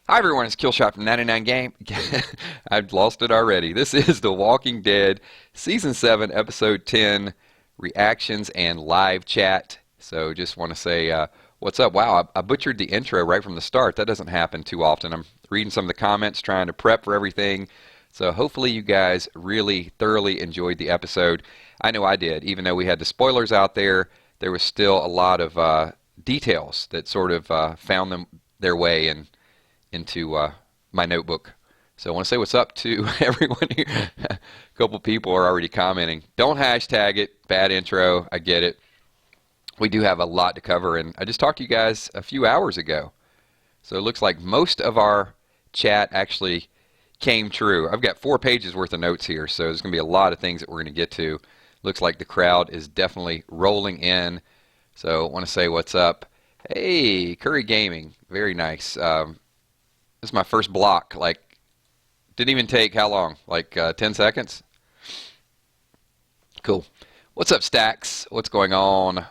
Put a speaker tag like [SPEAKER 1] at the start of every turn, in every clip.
[SPEAKER 1] Hi everyone, it's Killshot from 99 Game. I've lost it already. This is The Walking Dead Season 7, Episode 10, reactions and live chat. So just want to say, what's up? Wow, I butchered the intro right from the start. That doesn't happen too often. I'm reading some of the comments, trying to prep for everything. So hopefully you guys really thoroughly enjoyed the episode. I know I did. Even though we had the spoilers out there, there was still a lot of details that sort of found their way into my notebook. So I want to say what's up to everyone here. A couple people are already commenting. Don't hashtag it. Bad intro. I get it. We do have a lot to cover, and I just talked to you guys a few hours ago. So it looks like most of our chat actually came true. I've got 4 pages worth of notes here, so there's going to be a lot of things that we're going to get to. Looks like the crowd is definitely rolling in. So I want to say what's up. Hey, Curry Gaming. Very nice. This is my first block. Like, didn't even take how long? Like 10 seconds? Cool. What's up, Stacks? What's going on?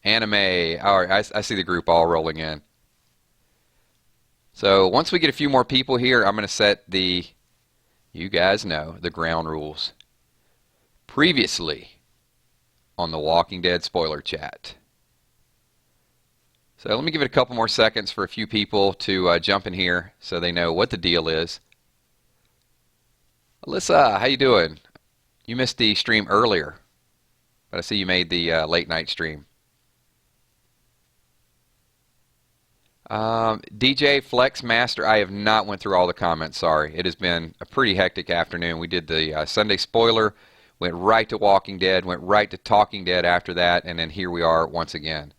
[SPEAKER 1] Anime. All right, I see the group all rolling in. So once we get a few more people here, I'm going to set you guys know, the ground rules. Previously on the Walking Dead spoiler chat. So let me give it a couple more seconds for a few people to jump in here so they know what the deal is. Alyssa, how you doing? You missed the stream earlier, but I see you made the late night stream. DJ Flex Master, I have not went through all the comments, sorry. It has been a pretty hectic afternoon. We did the Sunday spoiler, went right to Walking Dead, went right to Talking Dead after that, and then here we are once again.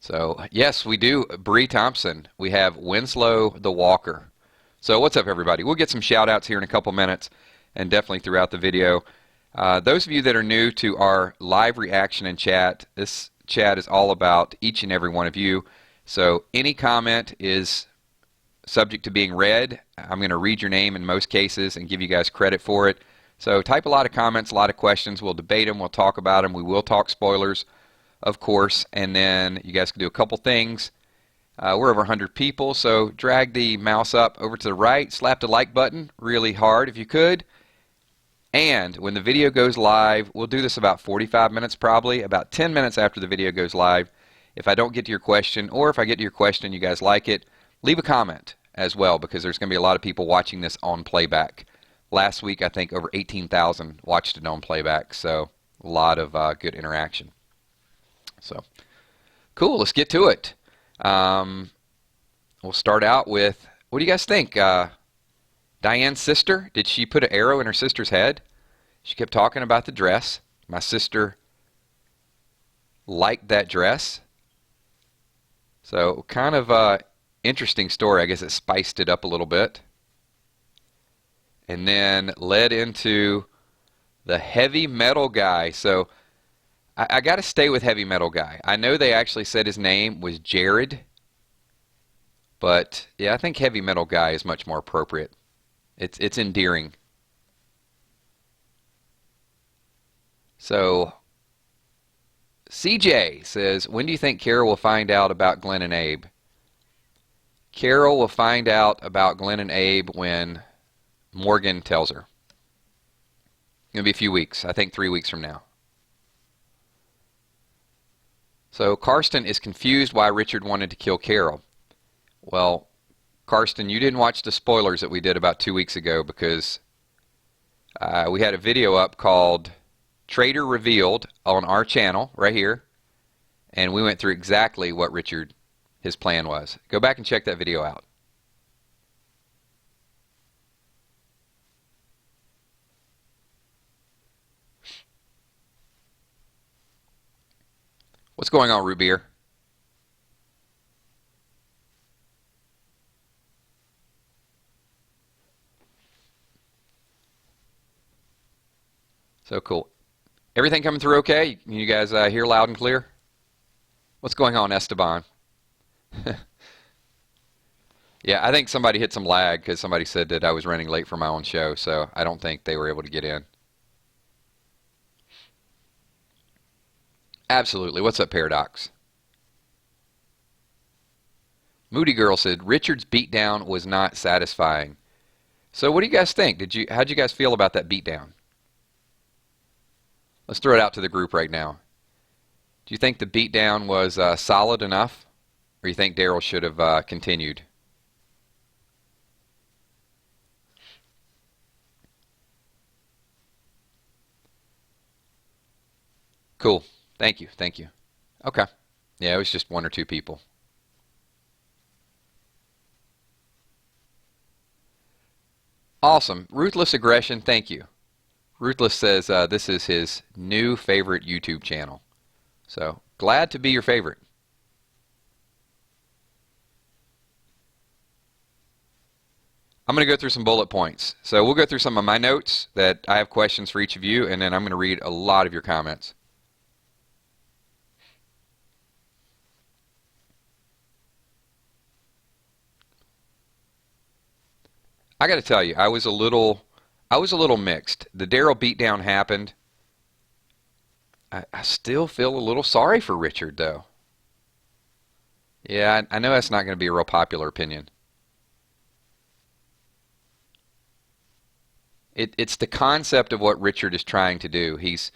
[SPEAKER 1] So, yes, we do. Bree Thompson. We have Winslow the Walker. So, what's up, everybody? We'll get some shout-outs here in a couple minutes and definitely throughout the video. Those of you that are new to our live reaction and chat, this chat is all about each and every one of you. So, any comment is subject to being read. I'm going to read your name in most cases and give you guys credit for it. So, type a lot of comments, a lot of questions. We'll debate them. We'll talk about them. We will talk spoilers, of course, and then you guys can do a couple things. We're over 100 people, so drag the mouse up over to the right, slap the like button really hard if you could, and when the video goes live, we'll do this about 45 minutes probably, about 10 minutes after the video goes live. If I don't get to your question, or if I get to your question and you guys like it, leave a comment as well, because there's going to be a lot of people watching this on playback. Last week, I think over 18,000 watched it on playback, so a lot of good interaction. So, cool, let's get to it. We'll start out with, what do you guys think? Diane's sister, did she put an arrow in her sister's head? She kept talking about the dress. My sister liked that dress. So, kind of a interesting story. I guess it spiced it up a little bit. And then led into the heavy metal guy. So, I got to stay with heavy metal guy. I know they actually said his name was Jared, but yeah, I think heavy metal guy is much more appropriate. It's endearing. So CJ says, when do you think Carol will find out about Glenn and Abe? Carol will find out about Glenn and Abe when Morgan tells her. It'll be a few weeks. I think 3 weeks from now. So Karsten is confused why Richard wanted to kill Carol. Well, Karsten, you didn't watch the spoilers that we did about 2 weeks ago, because we had a video up called Traitor Revealed on our channel right here, and we went through exactly what his plan was. Go back and check that video out. What's going on, Root Beer? So cool. Everything coming through okay? You guys hear loud and clear? What's going on, Esteban? Yeah, I think somebody hit some lag because somebody said that I was running late for my own show, so I don't think they were able to get in. Absolutely. What's up, Paradox? Moody Girl said Richard's beatdown was not satisfying. So what do you guys think? How'd you guys feel about that beatdown? Let's throw it out to the group right now. Do you think the beatdown was solid enough, or you think Daryl should have continued? Cool. Thank you. Thank you. Okay. Yeah, it was just one or two people. Awesome. Ruthless Aggression, thank you. Ruthless says this is his new favorite YouTube channel. So, glad to be your favorite. I'm going to go through some bullet points. So we'll go through some of my notes that I have questions for each of you, and then I'm going to read a lot of your comments. I got to tell you, I was a little mixed. The Daryl beatdown happened. I still feel a little sorry for Richard, though. Yeah, I know that's not going to be a real popular opinion. It's the concept of what Richard is trying to do. He's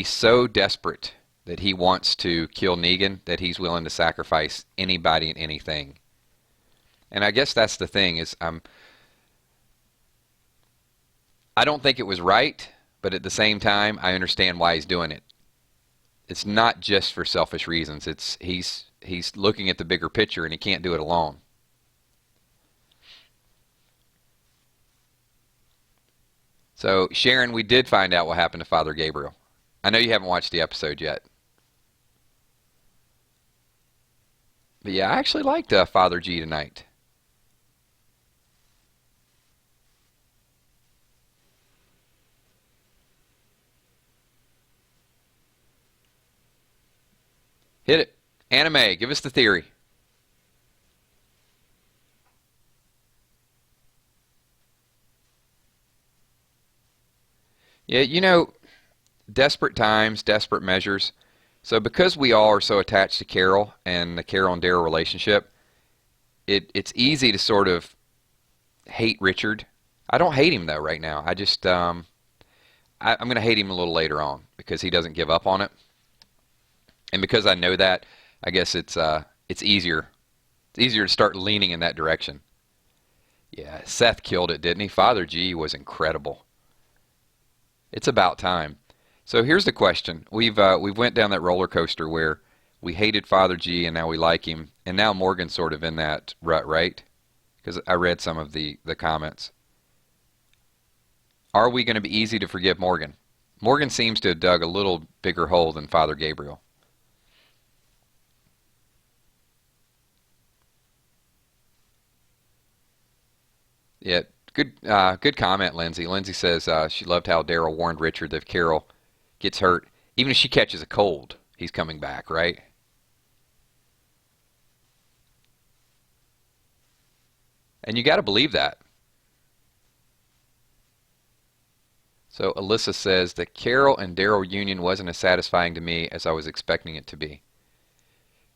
[SPEAKER 1] so desperate that he wants to kill Negan that he's willing to sacrifice anybody and anything. And I guess that's the thing is I don't think it was right, but at the same time I understand why he's doing it. It's not just for selfish reasons. He's looking at the bigger picture and he can't do it alone. So, Sharon, we did find out what happened to Father Gabriel. I know you haven't watched the episode yet. But yeah, I actually liked Father G tonight. Hit it. Anime, give us the theory. Yeah, you know, desperate times, desperate measures. So because we all are so attached to Carol and the Carol and Daryl relationship, it's easy to sort of hate Richard. I don't hate him though right now. I just I'm going to hate him a little later on because he doesn't give up on it, and because I know that, I guess it's easier. It's easier to start leaning in that direction. Yeah, Seth killed it, didn't he? Father G was incredible. It's about time. So here's the question: we've went down that roller coaster where we hated Father G and now we like him, and now Morgan's sort of in that rut, right? Because I read some of the comments. Are we going to be easy to forgive Morgan? Morgan seems to have dug a little bigger hole than Father Gabriel. Yeah, good comment, Lindsay. Lindsay says she loved how Daryl warned Richard that if Carol gets hurt, even if she catches a cold, he's coming back, right? And you got to believe that. So Alyssa says the Carol and Daryl union wasn't as satisfying to me as I was expecting it to be.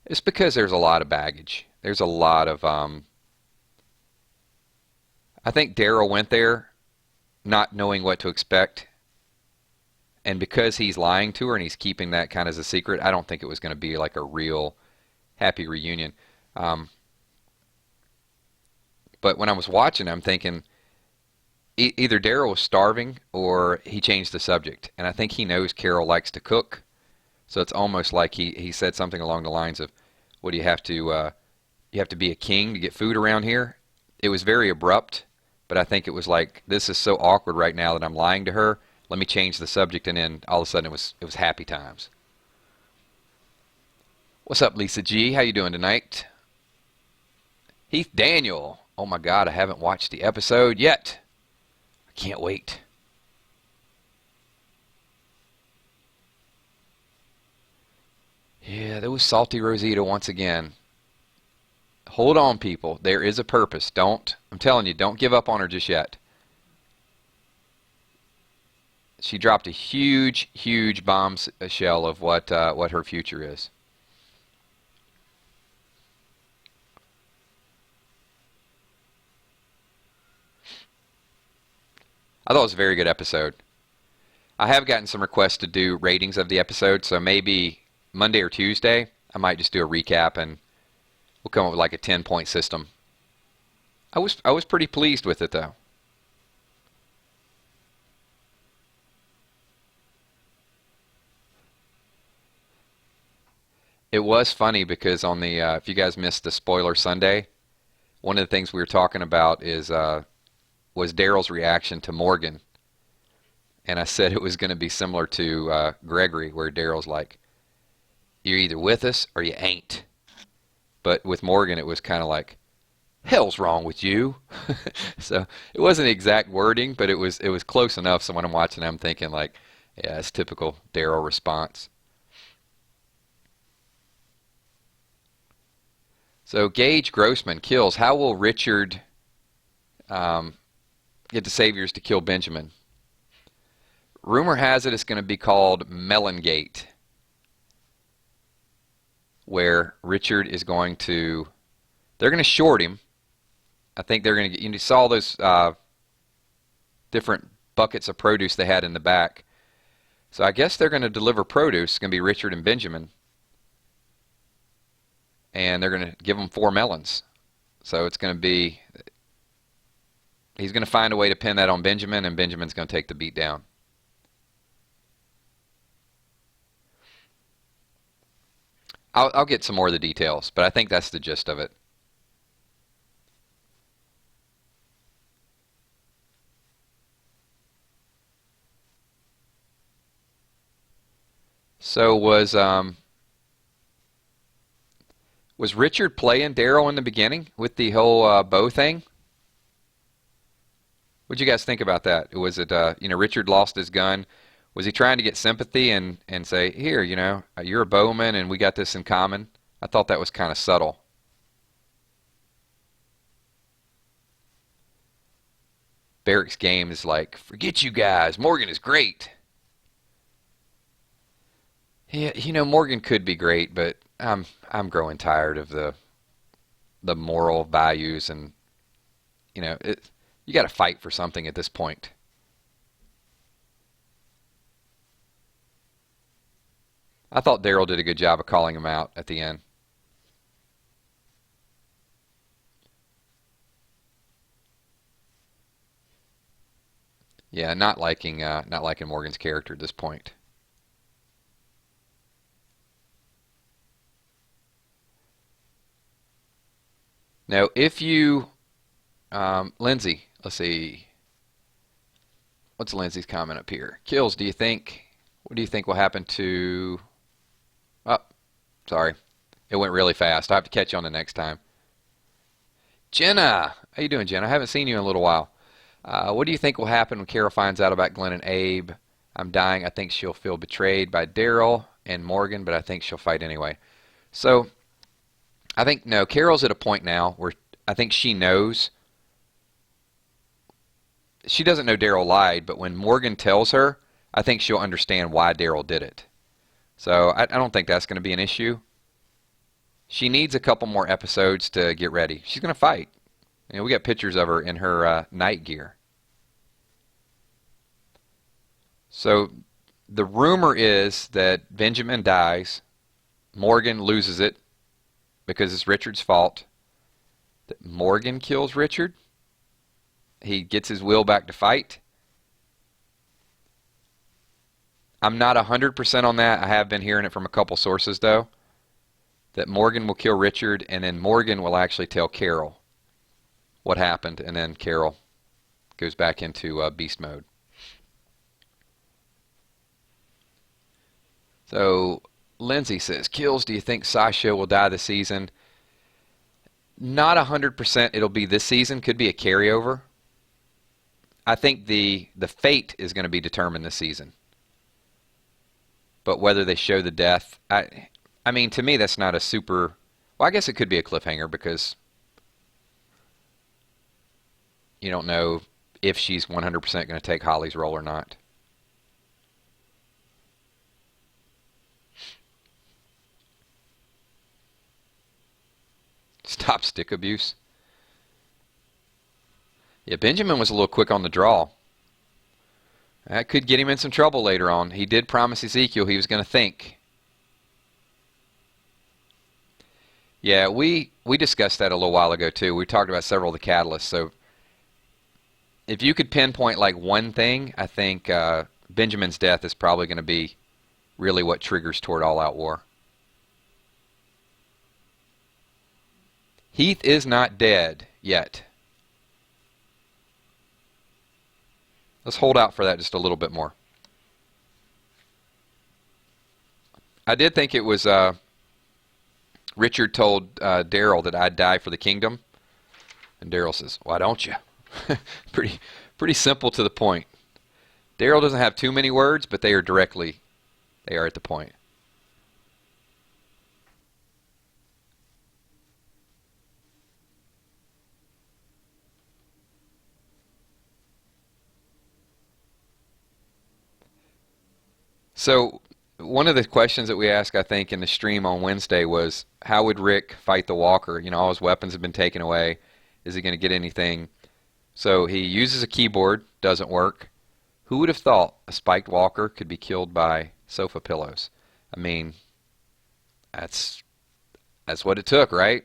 [SPEAKER 1] It's because there's a lot of baggage. There's a lot of I think Daryl went there not knowing what to expect, and because he's lying to her and he's keeping that kind of as a secret, I don't think it was going to be like a real happy reunion. Um, but when I was watching, I'm thinking either Daryl was starving or he changed the subject, and I think he knows Carol likes to cook, so it's almost like he said something along the lines of, "What do you have to be a king to get food around here?" It was very abrupt, but I think it was like, this is so awkward right now that I'm lying to her. Let me change the subject, and then all of a sudden it was happy times. What's up, Lisa G? How you doing tonight? Heath Daniel. Oh my God, I haven't watched the episode yet. I can't wait. Yeah, there was Salty Rosita once again. Hold on, people. There is a purpose. I'm telling you, don't give up on her just yet. She dropped a huge, huge bombshell of what her future is. I thought it was a very good episode. I have gotten some requests to do ratings of the episode, so maybe Monday or Tuesday I might just do a recap and we'll come up with like a 10-point system. I was pretty pleased with it though. It was funny because on the if you guys missed the spoiler Sunday, one of the things we were talking about is was Daryl's reaction to Morgan, and I said it was going to be similar to Gregory, where Daryl's like, "You're either with us or you ain't." But with Morgan, it was kind of like, "Hell's wrong with you." So it wasn't exact wording, but it was close enough. So when I'm watching, I'm thinking like, "Yeah, it's typical Daryl response." So Gage Grossman kills. How will Richard um, get the Saviors to kill Benjamin? Rumor has it it's going to be called Melongate, where Richard is going to. They're going to short him. I think they're going to. You saw those different buckets of produce they had in the back. So I guess they're going to deliver produce. It's going to be Richard and Benjamin, and they're going to give them 4 melons. So it's going to be. He's going to find a way to pin that on Benjamin, and Benjamin's going to take the beat down. I'll get some more of the details, but I think that's the gist of it. So was Richard playing Daryl in the beginning with the whole bow thing? What'd you guys think about that? Was it Richard lost his gun? Was he trying to get sympathy and say, here, you're a bowman and we got this in common? I thought that was kind of subtle. Barrick's game is like, forget you guys. Morgan is great. Yeah, Morgan could be great, but I'm growing tired of the moral values and you got to fight for something at this point. I thought Daryl did a good job of calling him out at the end. Yeah, not liking Morgan's character at this point. Now, if you Lindsay, let's see, what's Lindsay's comment up here? Kills, what do you think will happen to, oh, sorry, it went really fast. I have to catch you on the next time. Jenna, how you doing, Jenna? I haven't seen you in a little while. What do you think will happen when Carol finds out about Glenn and Abe? I'm dying. I think she'll feel betrayed by Daryl and Morgan, but I think she'll fight anyway. So I think, no, Carol's at a point now where I think she knows. She doesn't know Daryl lied, but when Morgan tells her, I think she'll understand why Daryl did it. So I don't think that's going to be an issue. She needs a couple more episodes to get ready. She's going to fight. We got pictures of her in her night gear. So the rumor is that Benjamin dies. Morgan loses it because it's Richard's fault. That Morgan kills Richard. He gets his will back to fight. I'm not 100% on that. I have been hearing it from a couple sources, though, that Morgan will kill Richard, and then Morgan will actually tell Carol what happened, and then Carol goes back into beast mode. So Lindsay says, Kills, do you think Sasha will die this season? Not 100% it'll be this season. Could be a carryover. I think the fate is going to be determined this season. But whether they show the death, I mean, to me, that's not a super. Well, I guess it could be a cliffhanger because you don't know if she's 100% going to take Holly's role or not. Stop stick abuse. Yeah, Benjamin was a little quick on the draw. That could get him in some trouble later on. He did promise Ezekiel he was going to think. Yeah, we discussed that a little while ago too. We talked about several of the catalysts. So if you could pinpoint like one thing, I think Benjamin's death is probably going to be really what triggers toward all-out war. Heath is not dead yet. Let's hold out for that just a little bit more. I did think it was Richard told Daryl that I'd die for the kingdom. And Daryl says, why don't you? Pretty simple to the point. Daryl doesn't have too many words, but they are at the point. So one of the questions that we asked, I think, in the stream on Wednesday was, how would Rick fight the walker? You know, all his weapons have been taken away. Is he going to get anything? So he uses a keyboard, doesn't work. Who would have thought a spiked walker could be killed by sofa pillows? I mean, that's what it took, right?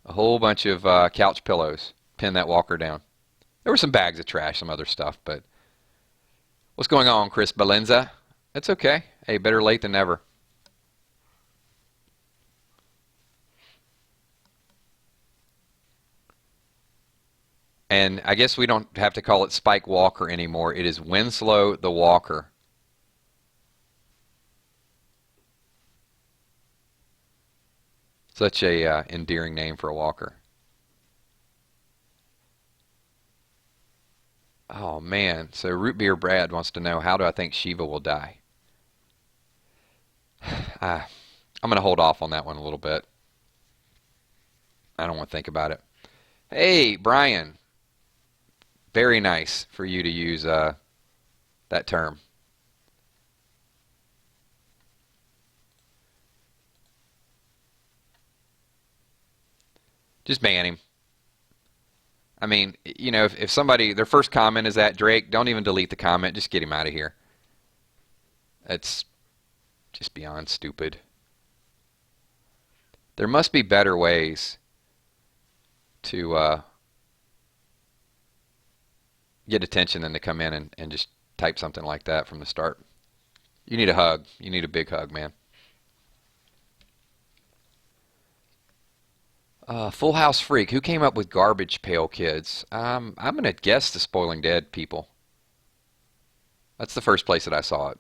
[SPEAKER 1] A whole bunch of couch pillows pin that walker down. There were some bags of trash, some other stuff, but what's going on, Chris Balenza? It's okay. Hey, better late than never. And I guess we don't have to call it Spike Walker anymore. It is Winslow the Walker. Such a endearing name for a walker. Oh man, so Root Beer Brad wants to know, how do I think Shiva will die? I'm going to hold off on that one a little bit. I don't want to think about it. Hey, Brian. Very nice for you to use that term. Just ban him. I mean, you know, if somebody, their first comment is that Drake, don't even delete the comment. Just get him out of here. That's just beyond stupid. There must be better ways to get attention than to come in and just type something like that from the start. You need a hug. You need a big hug, man. Full House Freak. Who came up with Garbage Pail Kids? I'm going to guess the Spoiling Dead people. That's the first place that I saw it.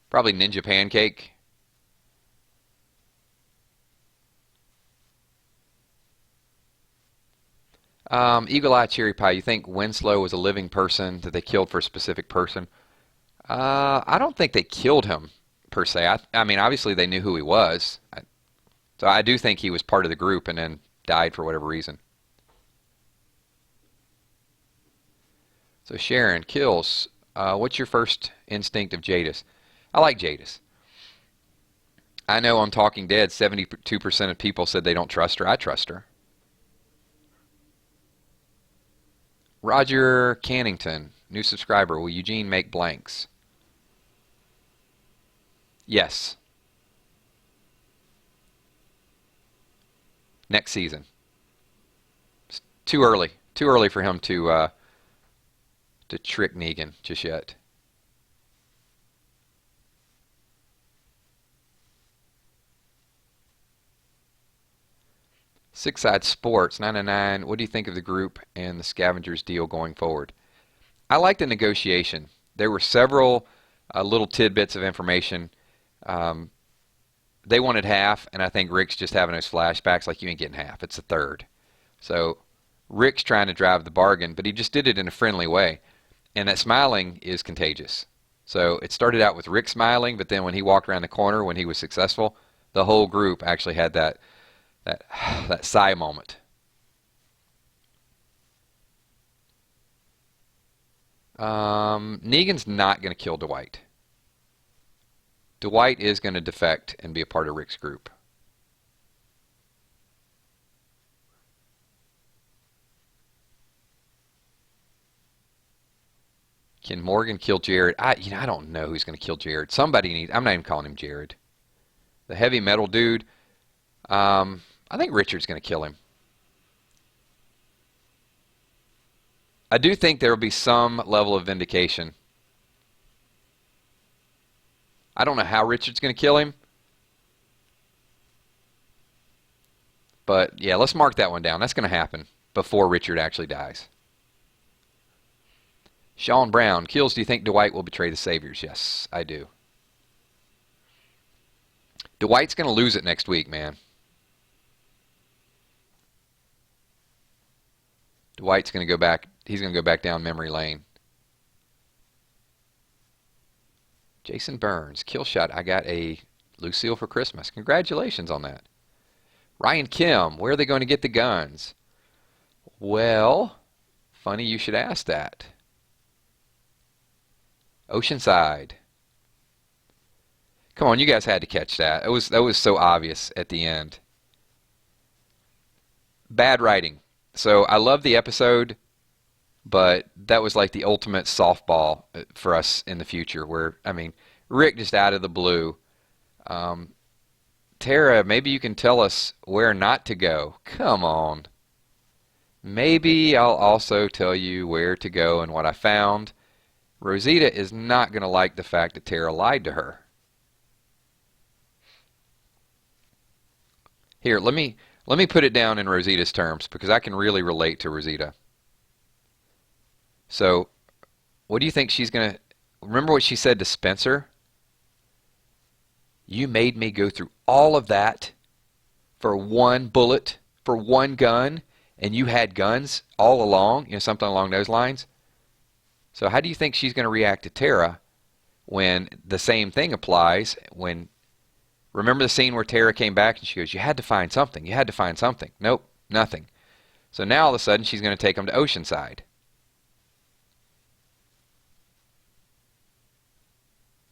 [SPEAKER 1] Probably Ninja Pancake. Eagle Eye Cherry Pie. You think Winslow was a living person that they killed for a specific person? I don't think they killed him per se. I mean, obviously they knew who he was. So I do think he was part of the group and then died for whatever reason. So Sharon, Kills. What's your first instinct of Jadis? I like Jadis. I know on Talking Dead, 72% of people said they don't trust her. I trust her. Roger Cannington, new subscriber. Will Eugene make blanks? Yes. Next season. It's too early. Too early for him to trick Negan just yet. Six Side Sports 999. What do you think of the group and the scavengers deal going forward? I like the negotiation. There were several little tidbits of information. They wanted half, and I think Rick's just having those flashbacks like you ain't getting half. It's a third. So Rick's trying to drive the bargain, but he just did it in a friendly way. And that smiling is contagious. So it started out with Rick smiling, but then when he walked around the corner when he was successful, the whole group actually had that sigh moment. Negan's not going to kill Dwight. Dwight is going to defect and be a part of Rick's group. Can Morgan kill Jared? I don't know who's going to kill Jared. Somebody needs. I'm not even calling him Jared. The heavy metal dude. I think Richard's going to kill him. I do think there will be some level of vindication. I don't know how Richard's going to kill him. But yeah, let's mark that one down. That's going to happen before Richard actually dies. Sean Brown. Kills, do you think Dwight will betray the Saviors? Yes, I do. Dwight's going to lose it next week, man. Dwight's going to go back. He's going to go back down memory lane. Jason Burns. Kill shot. I got a Lucille for Christmas. Congratulations on that. Ryan Kim. Where are they going to get the guns? Well, funny you should ask that. Oceanside. Come on, you guys had to catch that. That was so obvious at the end. Bad writing. So I love the episode, but that was like the ultimate softball for us in the future. Where I mean, Rick just out of the blue. Tara, maybe you can tell us where not to go. Come on. Maybe I'll also tell you where to go and what I found. Rosita is not going to like the fact that Tara lied to her. Here, let me put it down in Rosita's terms because I can really relate to Rosita. So, what do you think she's going to... Remember what she said to Spencer? You made me go through all of that for one bullet, for one gun, and you had guns all along, something along those lines. So how do you think she's going to react to Tara when the same thing applies when... Remember the scene where Tara came back and she goes, you had to find something. You had to find something. Nope, nothing. So now all of a sudden she's going to take them to Oceanside.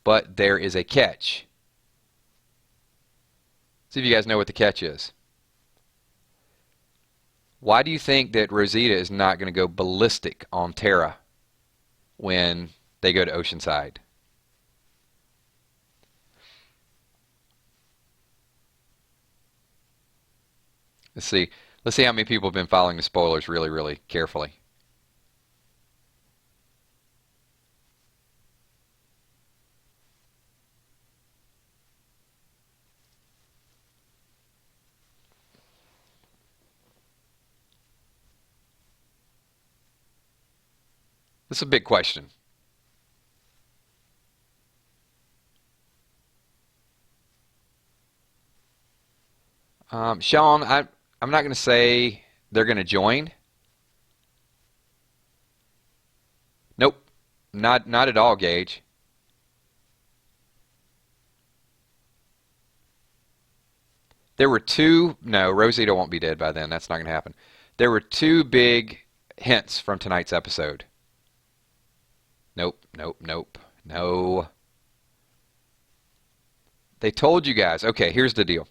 [SPEAKER 1] But there is a catch. See if you guys know what the catch is. Why do you think that Rosita is not going to go ballistic on Tara when they go to Oceanside? Let's see. Let's see how many people have been following the spoilers really, really carefully. This is a big question. Sean, I'm not going to say they're going to join. Nope, not at all, Gage. There were two. No, Rosita won't be dead by then. That's not going to happen. There were two big hints from tonight's episode. Nope, nope, nope, no. They told you guys. Okay, here's the deal.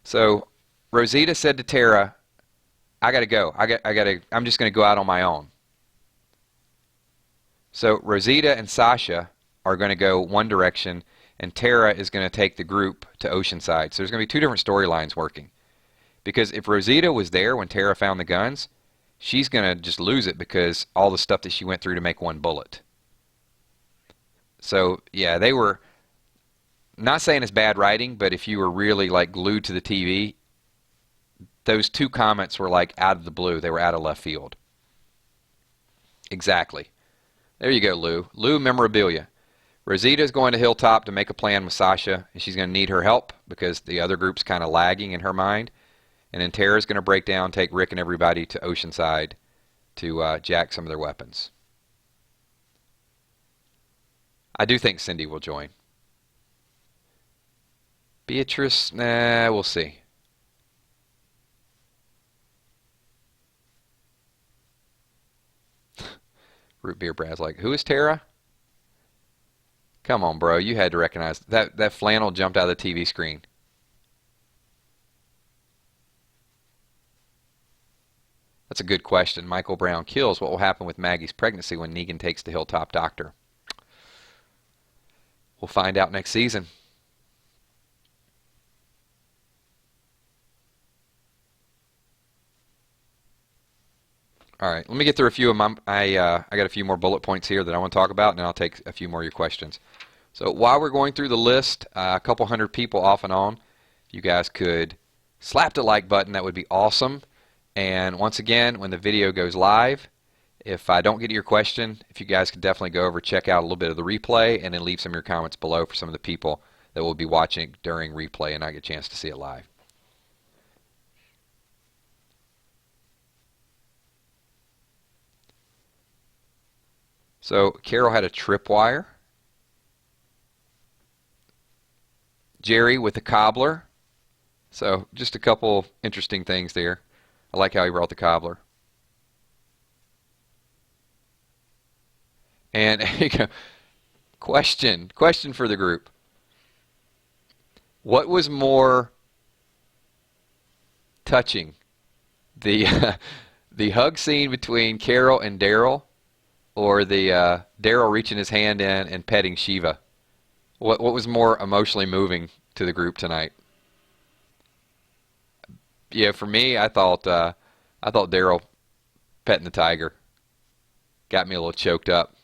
[SPEAKER 1] So Rosita said to Tara, I gotta go. I'm just gonna go out on my own. So Rosita and Sasha are gonna go one direction, and Tara is gonna take the group to Oceanside. So there's gonna be two different storylines working. Because if Rosita was there when Tara found the guns, she's gonna just lose it because all the stuff that she went through to make one bullet. So yeah, they were not saying it's bad writing, but if you were really like glued to the TV, those two comments were like out of the blue. They were out of left field. Exactly. There you go, Lou. Lou memorabilia. Rosita is going to Hilltop to make a plan with Sasha, and she's going to need her help because the other group's kind of lagging in her mind. And then Tara's going to break down, take Rick and everybody to Oceanside to jack some of their weapons. I do think Cindy will join. Beatrice, nah, we'll see. Root Beer Brad's like, who is Tara? Come on, bro. You had to recognize that flannel jumped out of the TV screen. That's a good question. Michael Brown kills. What will happen with Maggie's pregnancy when Negan takes the Hilltop Doctor? We'll find out next season. All right, let me get through a few of my. I got a few more bullet points here that I want to talk about, and then I'll take a few more of your questions. So while we're going through the list, a couple hundred people off and on, if you guys could slap the like button, that would be awesome. And once again, when the video goes live, if I don't get to your question, if you guys could definitely go over, check out a little bit of the replay, and then leave some of your comments below for some of the people that will be watching during replay and not get a chance to see it live. So Carol had a tripwire. Jerry with the cobbler. So just a couple interesting things there. I like how he brought the cobbler. And question for the group. What was more touching? The the hug scene between Carol and Daryl, or the Daryl reaching his hand in and petting Shiva? What was more emotionally moving to the group tonight? Yeah, for me, I thought Daryl petting the tiger got me a little choked up.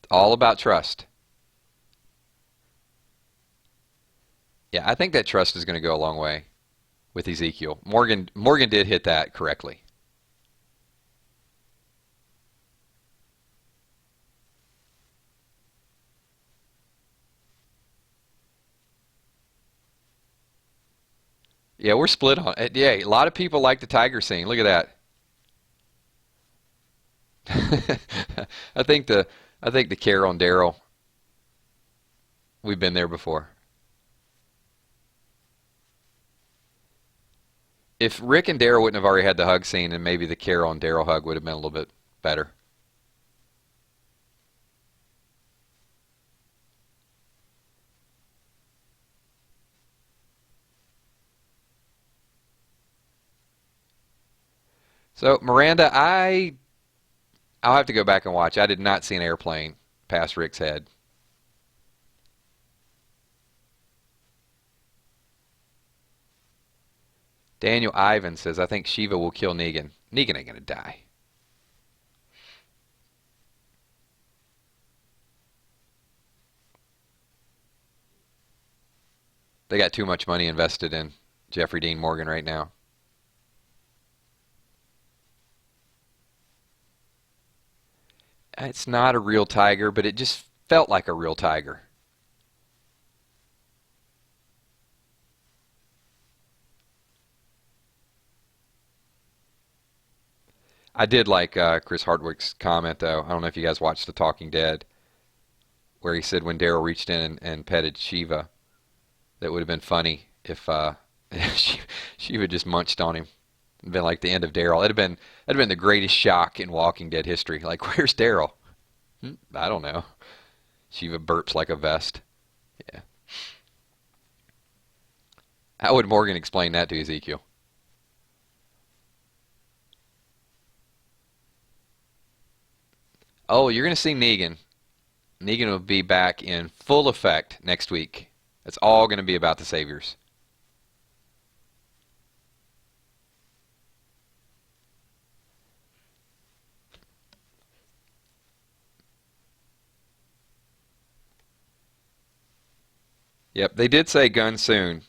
[SPEAKER 1] All about trust. Yeah, I think that trust is going to go a long way with Ezekiel. Morgan did hit that correctly. Yeah, we're split on it. Yeah, a lot of people like the tiger scene. Look at that. I think the Carol and Daryl, we've been there before. If Rick and Daryl wouldn't have already had the hug scene, then maybe the Carol and Daryl hug would have been a little bit better. So Miranda, I'll have to go back and watch. I did not see an airplane past Rick's head. Daniel Ivan says, I think Shiva will kill Negan. Negan ain't gonna die. They got too much money invested in Jeffrey Dean Morgan right now. It's not a real tiger, but it just felt like a real tiger. I did like Chris Hardwick's comment, though. I don't know if you guys watched The Talking Dead, where he said when Daryl reached in and petted Shiva, that would have been funny if Shiva just munched on him. It'd been like the end of Daryl. That'd have been the greatest shock in Walking Dead history. Like, where's Daryl? I don't know. Shiva burps like a vest. Yeah. How would Morgan explain that to Ezekiel? Oh, you're going to see Negan. Negan will be back in full effect next week. It's all going to be about the Saviors. Yep, they did say gun soon.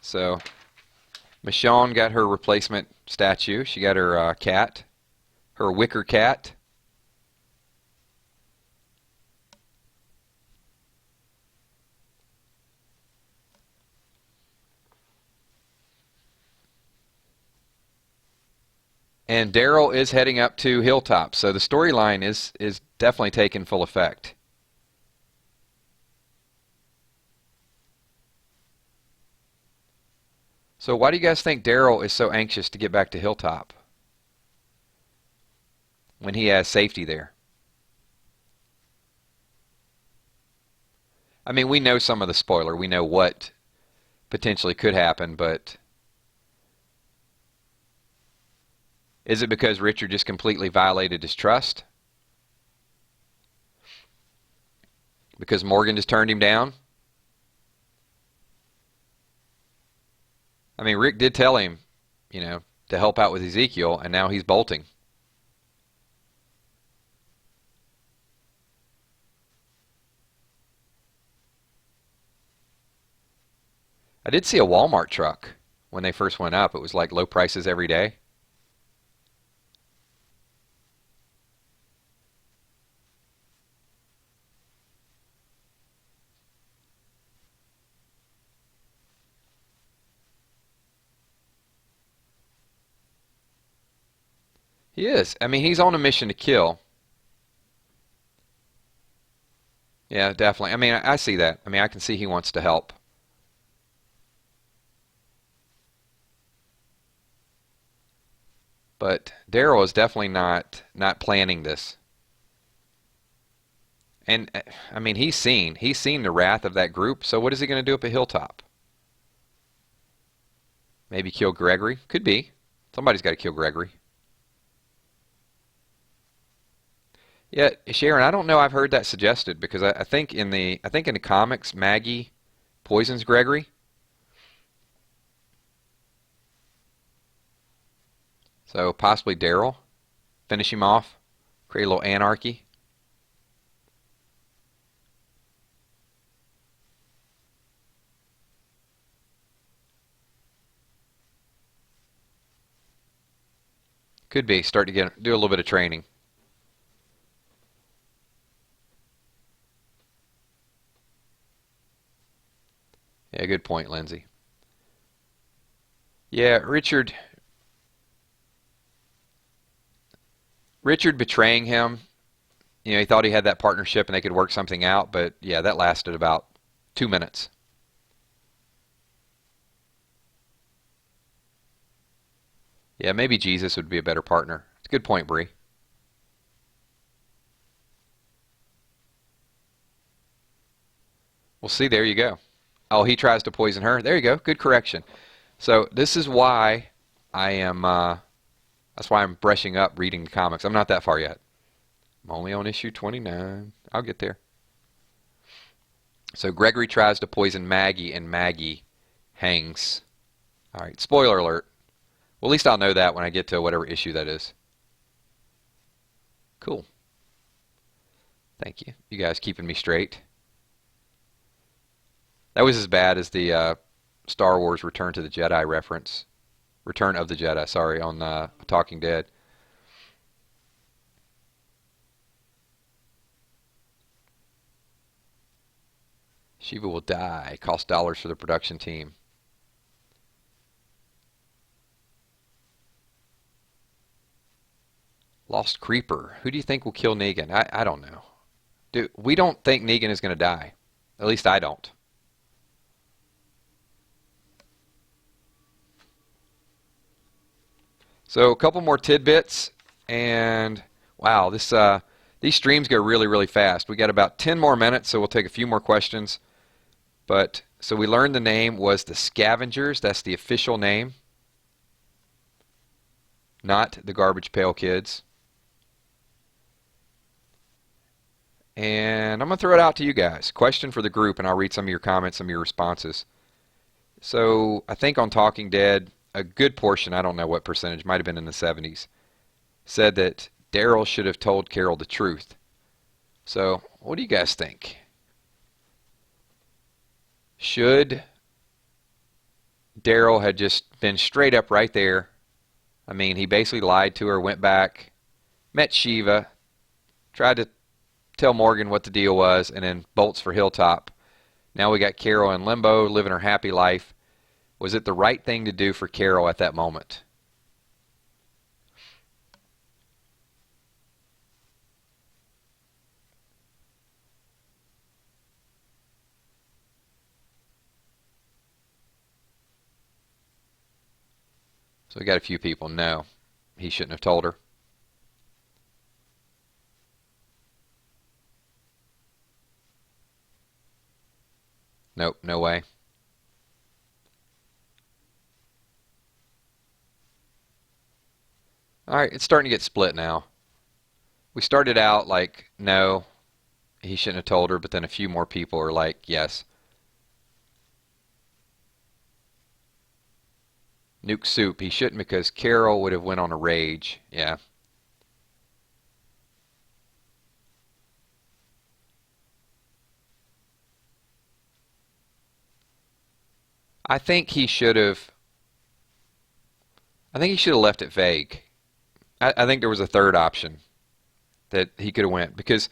[SPEAKER 1] So, Michonne got her replacement statue. She got her cat, her wicker cat. And Daryl is heading up to Hilltop, so the storyline is definitely taking full effect. So why do you guys think Daryl is so anxious to get back to Hilltop? when he has safety there? I mean, we know some of the spoiler. We know what potentially could happen, but is it because Richard just completely violated his trust? Because Morgan just turned him down? I mean, Rick did tell him, to help out with Ezekiel, and now he's bolting. I did see a Walmart truck when they first went up. It was like low prices every day. He is. I mean, he's on a mission to kill. Yeah, definitely. I mean, I see that. I mean, I can see he wants to help. But Daryl is definitely not planning this. And I mean, he's seen the wrath of that group. So what is he going to do up at Hilltop? Maybe kill Gregory? Could be. Somebody's got to kill Gregory. Yeah, Sharon, I don't know. I've heard that suggested because I think in the comics, Maggie poisons Gregory. So possibly Daryl, finish him off, create a little anarchy. Could be start to do a little bit of training. Yeah, good point, Lindsay. Yeah, Richard betraying him. He thought he had that partnership and they could work something out, but yeah, that lasted about 2 minutes. Yeah, maybe Jesus would be a better partner. It's a good point, Bree. Well, see, there you go. Oh, he tries to poison her. There you go. Good correction. So this is why I am. That's why I'm brushing up reading the comics. I'm not that far yet. I'm only on issue 29. I'll get there. So Gregory tries to poison Maggie, and Maggie hangs. All right. Spoiler alert. Well, at least I'll know that when I get to whatever issue that is. Cool. Thank you. You guys keeping me straight. That was as bad as the Star Wars Return to the Jedi reference. Return of the Jedi, sorry, on Talking Dead. Shiva will die. Cost dollars for the production team. Lost Creeper. Who do you think will kill Negan? I don't know. Dude, we don't think Negan is going to die. At least I don't. So a couple more tidbits, and wow, these streams go really, really fast. We got about 10 more minutes, so we'll take a few more questions. But so we learned the name was the Scavengers. That's the official name, not the Garbage Pail Kids. And I'm going to throw it out to you guys. Question for the group, and I'll read some of your comments, some of your responses. So I think on Talking Dead, a good portion, I don't know what percentage, might have been in the 70s, said that Daryl should have told Carol the truth. So what do you guys think? Should Daryl had just been straight up right there? I mean, he basically lied to her, went back, met Shiva, tried to tell Morgan what the deal was, and then bolts for Hilltop. Now we got Carol in limbo, living her happy life. Was it the right thing to do for Carol at that moment? So we got a few people. No, he shouldn't have told her. Nope, no way. All right, it's starting to get split now. We started out like, no, he shouldn't have told her, but then a few more people are like, yes. Nuke Soup, he shouldn't because Carol would have went on a rage. Yeah. I think he should have I think he should have left it vague. I think there was a third option that he could have went because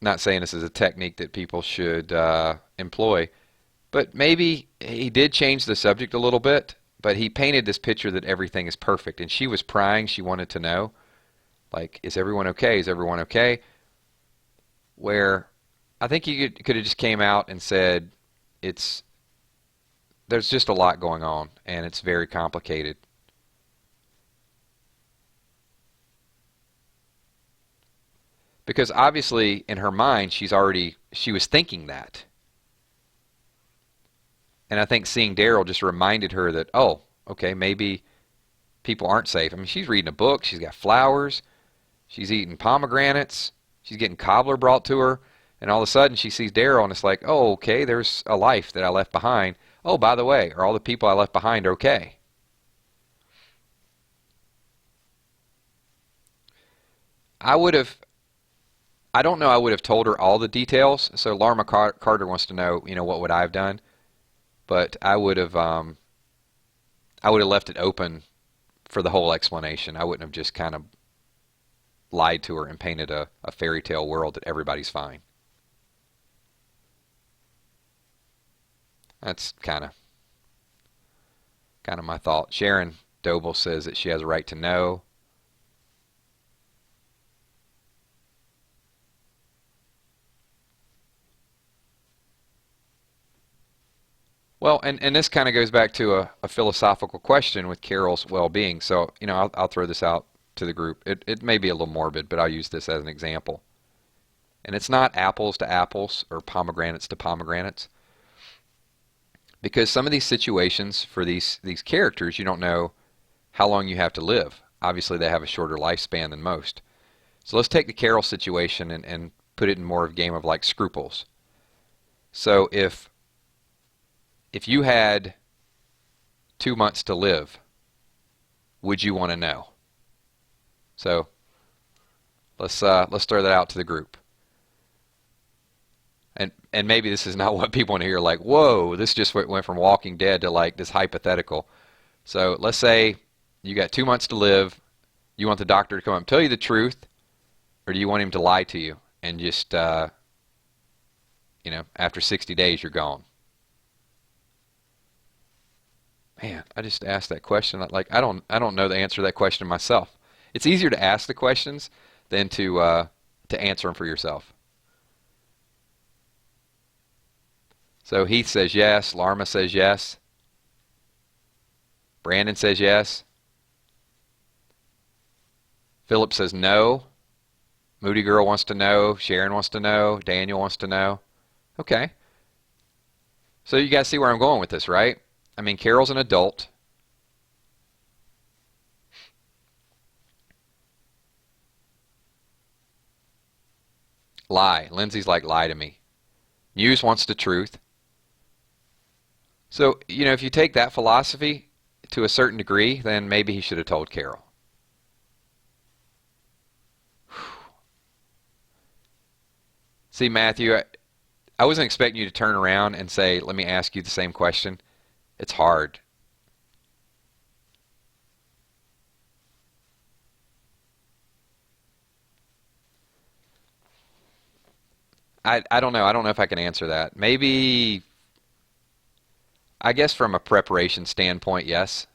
[SPEAKER 1] not saying this is a technique that people should employ, but maybe he did change the subject a little bit, but he painted this picture that everything is perfect, and she was prying. She wanted to know, like, is everyone okay? Is everyone okay? Where I think he could have just came out and said, it's there's just a lot going on, and it's very complicated. Because obviously, in her mind, she was thinking that. And I think seeing Daryl just reminded her that, oh, okay, maybe people aren't safe. I mean, she's reading a book, she's got flowers, she's eating pomegranates, she's getting cobbler brought to her, and all of a sudden she sees Daryl and it's like, oh, okay, there's a life that I left behind. Oh, by the way, are all the people I left behind okay? I would have, I don't know, I would have told her all the details. So Larma Carter wants to know, what would I have done? But I would have left it open for the whole explanation. I wouldn't have just kind of lied to her and painted a fairy tale world that everybody's fine. That's kind of my thought. Sharon Doble says that she has a right to know. Well, and this kind of goes back to a philosophical question with Carol's well-being. So, I'll throw this out to the group. It may be a little morbid, but I'll use this as an example. And it's not apples to apples or pomegranates to pomegranates. Because some of these situations for these characters, you don't know how long you have to live. Obviously, they have a shorter lifespan than most. So let's take the Carol situation and put it in more of a game of like scruples. So if you had 2 months to live, would you want to know? So let's throw that out to the group. And maybe this is not what people want to hear. Like, whoa, this just went from Walking Dead to like this hypothetical. So let's say you got 2 months to live. You want the doctor to come up and tell you the truth, or do you want him to lie to you and just after 60 days you're gone? Man, I just asked that question. Like I don't know the answer to that question myself. It's easier to ask the questions than to answer them for yourself. So Heath says yes. Larma says yes. Brandon says yes. Philip says no. Moody Girl wants to know. Sharon wants to know. Daniel wants to know. Okay. So you guys see where I'm going with this, right? I mean, Carol's an adult. Lie. Lindsay's like, lie to me. Muse wants the truth. So, if you take that philosophy to a certain degree, then maybe he should have told Carol. See, Matthew, I wasn't expecting you to turn around and say, let me ask you the same question. It's hard. I don't know. I don't know if I can answer that. Maybe, I guess from a preparation standpoint, yes.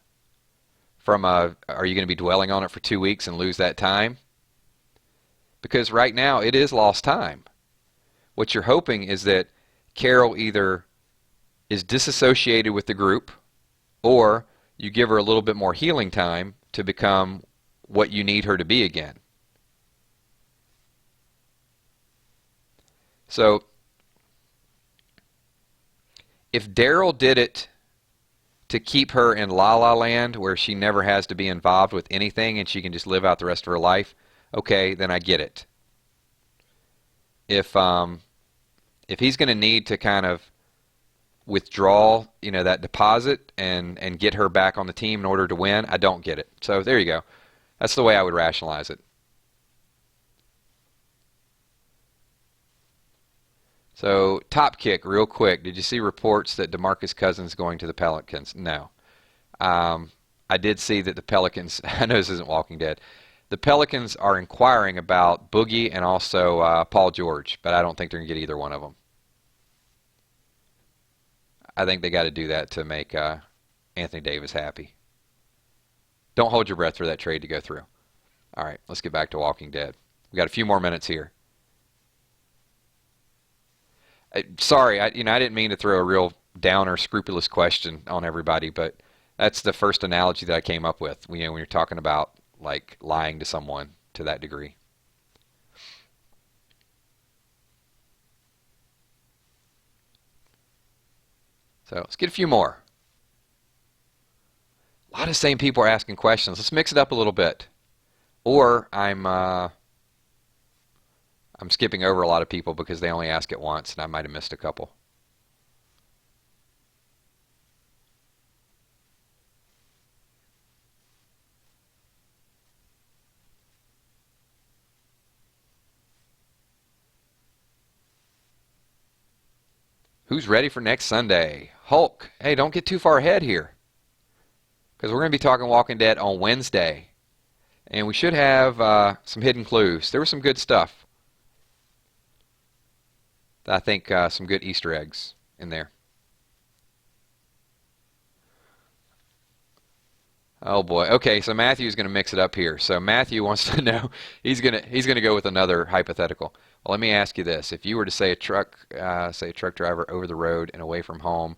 [SPEAKER 1] Are you going to be dwelling on it for 2 weeks and lose that time? Because right now it is lost time. What you're hoping is that Carol either is disassociated with the group, or you give her a little bit more healing time to become what you need her to be again. So If Daryl did it to keep her in La La Land where she never has to be involved with anything and she can just live out the rest of her life, okay, then I get it. If he's going to need to kind of withdraw, that deposit and get her back on the team in order to win, I don't get it. So there you go. That's the way I would rationalize it. So top kick, real quick. Did you see reports that DeMarcus Cousins going to the Pelicans? No. I did see that the Pelicans, I know this isn't Walking Dead, the Pelicans are inquiring about Boogie and also Paul George, but I don't think they're going to get either one of them. I think they got to do that to make Anthony Davis happy. Don't hold your breath for that trade to go through. All right, let's get back to Walking Dead. We got a few more minutes here. Sorry, I didn't mean to throw a real downer, scrupulous question on everybody, but that's the first analogy that I came up with. When you're talking about like lying to someone to that degree. So let's get a few more. A lot of the same people are asking questions. Let's mix it up a little bit. Or I'm skipping over a lot of people because they only ask it once and I might have missed a couple. Who's ready for next Sunday? Hulk. Hey, don't get too far ahead here. Because we're going to be talking Walking Dead on Wednesday. And we should have some hidden clues. There was some good stuff. I think some good Easter eggs in there. Oh boy. Okay, so Matthew's going to mix it up here. So Matthew wants to know, he's going to go with another hypothetical. Well, let me ask you this. If you were to say a truck driver over the road and away from home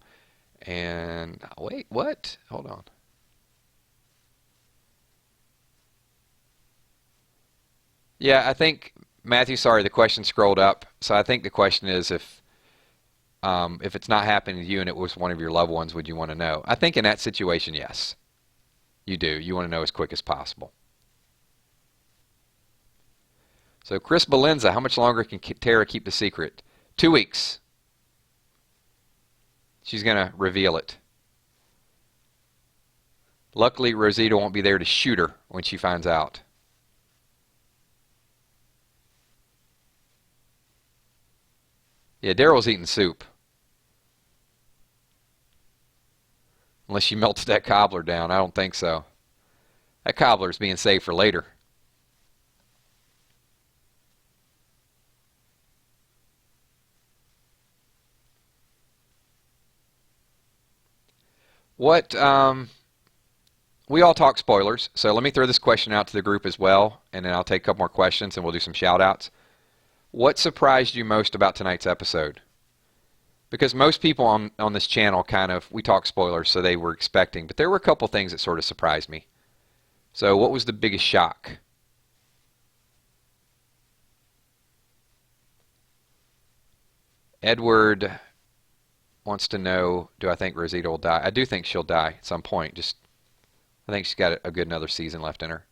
[SPEAKER 1] and wait, what? Hold on. Yeah, I think Matthew, sorry, the question scrolled up. So I think the question is if it's not happening to you and it was one of your loved ones, would you want to know? I think in that situation, yes. You do. You want to know as quick as possible. So Chris Belenza, how much longer can Tara keep the secret? 2 weeks. She's going to reveal it. Luckily, Rosita won't be there to shoot her when she finds out. Yeah, Daryl's eating soup. Unless she melts that cobbler down. I don't think so. That cobbler's being saved for later. What, we all talk spoilers, so let me throw this question out to the group as well, and then I'll take a couple more questions and we'll do some shout outs. What surprised you most about tonight's episode? Because most people on this channel we talk spoilers, so they were expecting, but there were a couple things that sort of surprised me. So what was the biggest shock? Edward wants to know, do I think Rosita will die? I do think she'll die at some point. I think she's got a good another season left in her.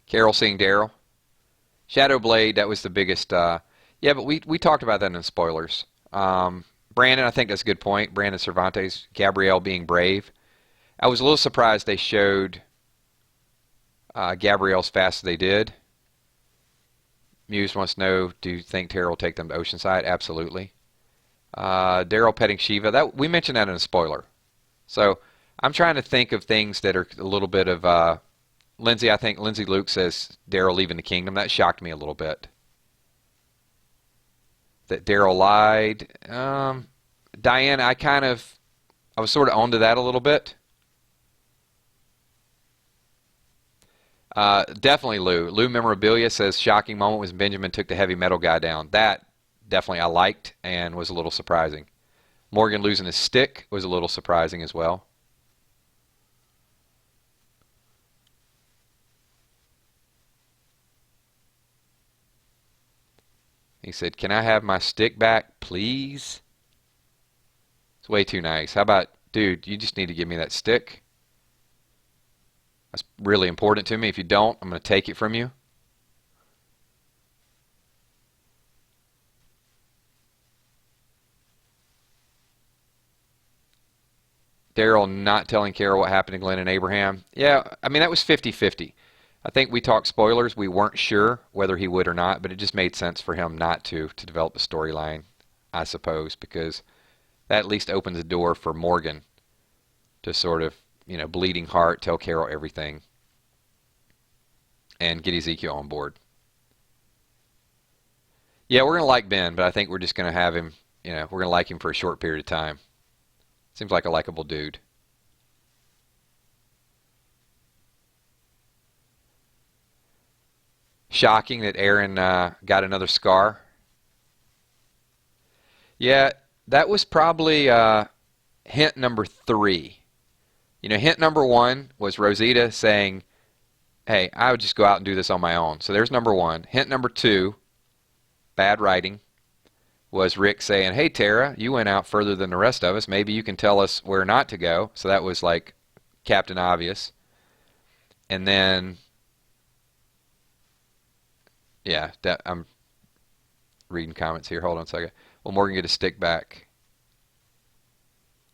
[SPEAKER 1] Carol seeing Daryl. Shadowblade, that was the biggest. Yeah, but we talked about that in spoilers. Brandon, I think that's a good point. Brandon Cervantes, Gabrielle being brave. I was a little surprised they showed Gabrielle as fast as they did. Muse wants to know, do you think Tara will take them to Oceanside? Absolutely. Daryl petting Shiva. We mentioned that in a spoiler. So I'm trying to think of things that are a little bit of Lindsay, I think Lindsay Luke says Daryl leaving the kingdom. That shocked me a little bit. That Daryl lied. Diane, I was sort of onto that a little bit. Definitely Lou. Lou Memorabilia says shocking moment was Benjamin took the heavy metal guy down. That definitely I liked and was a little surprising. Morgan losing his stick was a little surprising as well. He said, "Can I have my stick back, please?" It's way too nice. How about, dude, you just need to give me that stick. That's really important to me. If you don't, I'm going to take it from you. Daryl not telling Carol what happened to Glenn and Abraham. Yeah, I mean, that was 50-50. I think we talked spoilers. We weren't sure whether he would or not, but it just made sense for him not to develop a storyline, I suppose, because that at least opens the door for Morgan to sort of, bleeding heart, tell Carol everything, and get Ezekiel on board. Yeah, we're going to like Ben, but I think we're just going to have him, we're going to like him for a short period of time. Seems like a likable dude. Shocking that Aaron got another scar. Yeah, that was probably hint number 3. Hint number 1 was Rosita saying, hey, I would just go out and do this on my own. So there's number 1. Hint number 2, bad writing, was Rick saying, hey, Tara, you went out further than the rest of us. Maybe you can tell us where not to go. So that was like Captain Obvious. And then, yeah, I'm reading comments here. Hold on a second. Will Morgan get a stick back?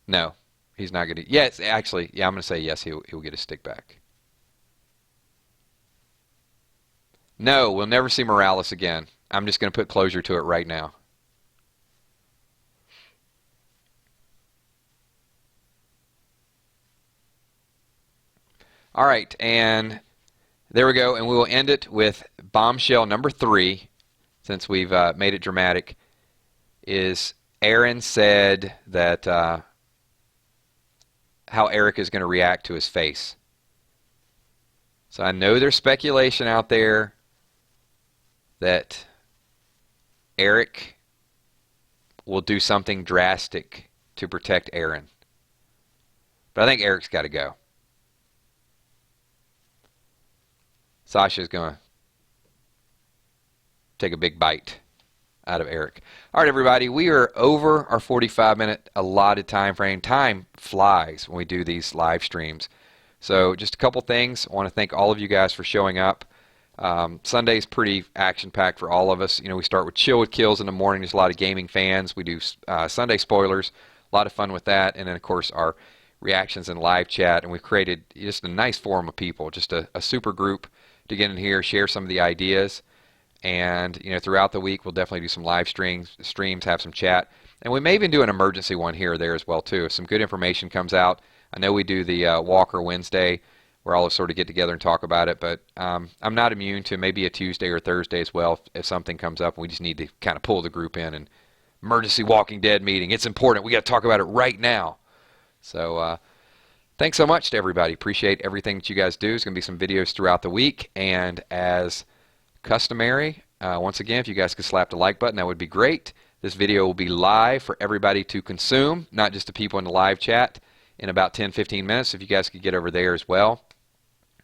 [SPEAKER 1] No, he's not going to. Yes, actually, yeah, I'm going to say yes, he'll get a stick back. No, we'll never see Morales again. I'm just going to put closure to it right now. All right, and there we go, and we will end it with bombshell number 3, since we've made it dramatic, is Aaron said that how Eric is going to react to his face. So I know there's speculation out there that Eric will do something drastic to protect Aaron. But I think Eric's got to go. Sasha's going to take a big bite out of Eric. All right, everybody, we are over our 45-minute allotted time frame. Time flies when we do these live streams. So just a couple things. I want to thank all of you guys for showing up. Sunday's pretty action-packed for all of us. We start with Chill with Kills in the morning. There's a lot of gaming fans. We do Sunday spoilers. A lot of fun with that. And then, of course, our reactions and live chat. And we've created just a nice forum of people, just a super group to get in here, share some of the ideas. And throughout the week, we'll definitely do some live streams, have some chat. And we may even do an emergency one here or there as well, too. If some good information comes out. I know we do the Walker Wednesday, where all of us sort of get together and talk about it. But I'm not immune to maybe a Tuesday or Thursday as well if something comes up and we just need to kind of pull the group in. And emergency Walking Dead meeting. It's important. We got to talk about it right now. So thanks so much to everybody. Appreciate everything that you guys do. There's going to be some videos throughout the week. And as customary, once again, if you guys could slap the like button, that would be great. This video will be live for everybody to consume, not just the people in the live chat, in about 10-15 minutes. If you guys could get over there as well.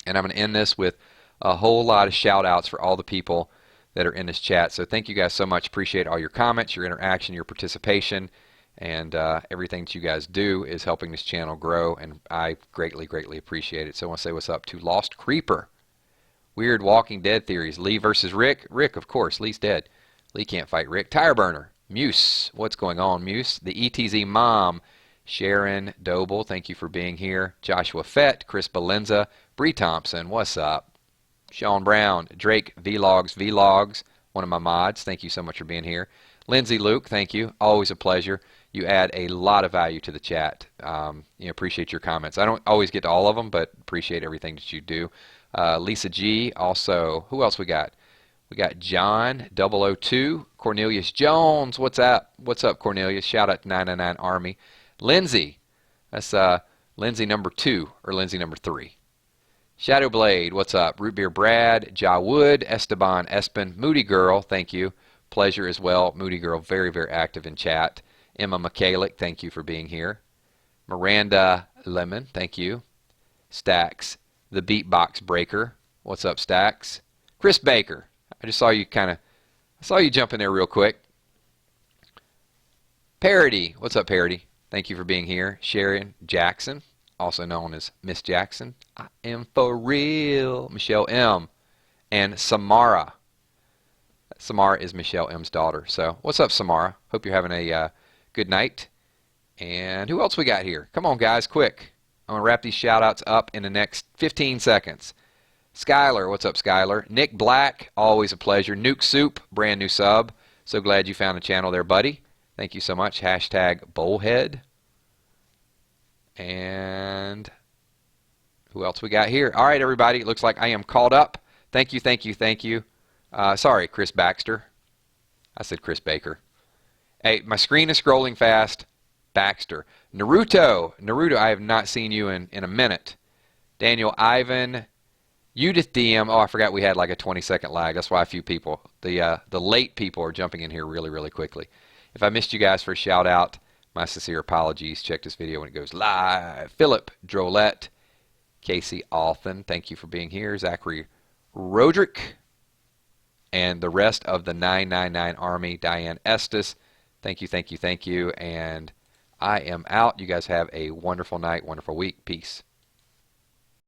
[SPEAKER 1] And I'm going to end this with a whole lot of shout outs for all the people that are in this chat. So thank you guys so much. Appreciate all your comments, your interaction, your participation, and everything that you guys do is helping this channel grow, and I greatly, greatly appreciate it. So I want to say what's up to Lost Creeper. Weird Walking Dead theories. Lee versus Rick. Rick, of course. Lee's dead. Lee can't fight Rick. Tire Burner. Muse. What's going on, Muse? The ETZ Mom. Sharon Doble. Thank you for being here. Joshua Fett. Chris Balenza. Bree Thompson. What's up? Sean Brown. Drake Vlogs. One of my mods. Thank you so much for being here. Lindsay Luke. Thank you. Always a pleasure. You add a lot of value to the chat. Appreciate your comments. I don't always get to all of them, but appreciate everything that you do. Lisa G. Also, who else we got? We got John 002, Cornelius Jones. What's up? What's up, Cornelius? Shout out to 999 Army. Lindsay. That's Lindsay number 2 or Lindsay number 3. Shadowblade, what's up? Root Beer Brad, Ja Wood, Esteban Espen, Moody Girl, thank you. Pleasure as well. Moody Girl, very, very active in chat. Emma Michalik, thank you for being here. Miranda Lemon, thank you. Stacks, the Beatbox Breaker, what's up, Stacks? Chris Baker, I just saw you I saw you jump in there real quick. Parody, what's up, Parody? Thank you for being here. Sharon Jackson, also known as Miss Jackson. I am for real. Michelle M. And Samara. Samara is Michelle M's daughter. So, what's up, Samara? Hope you're having a good night. And who else we got here? Come on, guys, quick. I'm going to wrap these shout-outs up in the next 15 seconds. Skylar, what's up, Skylar? Nick Black, always a pleasure. Nuke Soup, brand new sub. So glad you found a channel there, buddy. Thank you so much. Hashtag Bullhead. And who else we got here? All right, everybody. It looks like I am caught up. Thank you, thank you, thank you. Sorry, Chris Baxter. I said Chris Baker. Hey, my screen is scrolling fast. Baxter. Naruto. Naruto, I have not seen you in a minute. Daniel Ivan. Judith DM. Oh, I forgot we had like a 20-second lag. That's why a few people, the late people, are jumping in here really, really quickly. If I missed you guys for a shout out, my sincere apologies. Check this video when it goes live. Philip Drolette. Casey Alton. Thank you for being here. Zachary Roderick. And the rest of the 999 Army. Diane Estes. Thank you, thank you, thank you. And I am out. You guys have a wonderful night, wonderful week. Peace.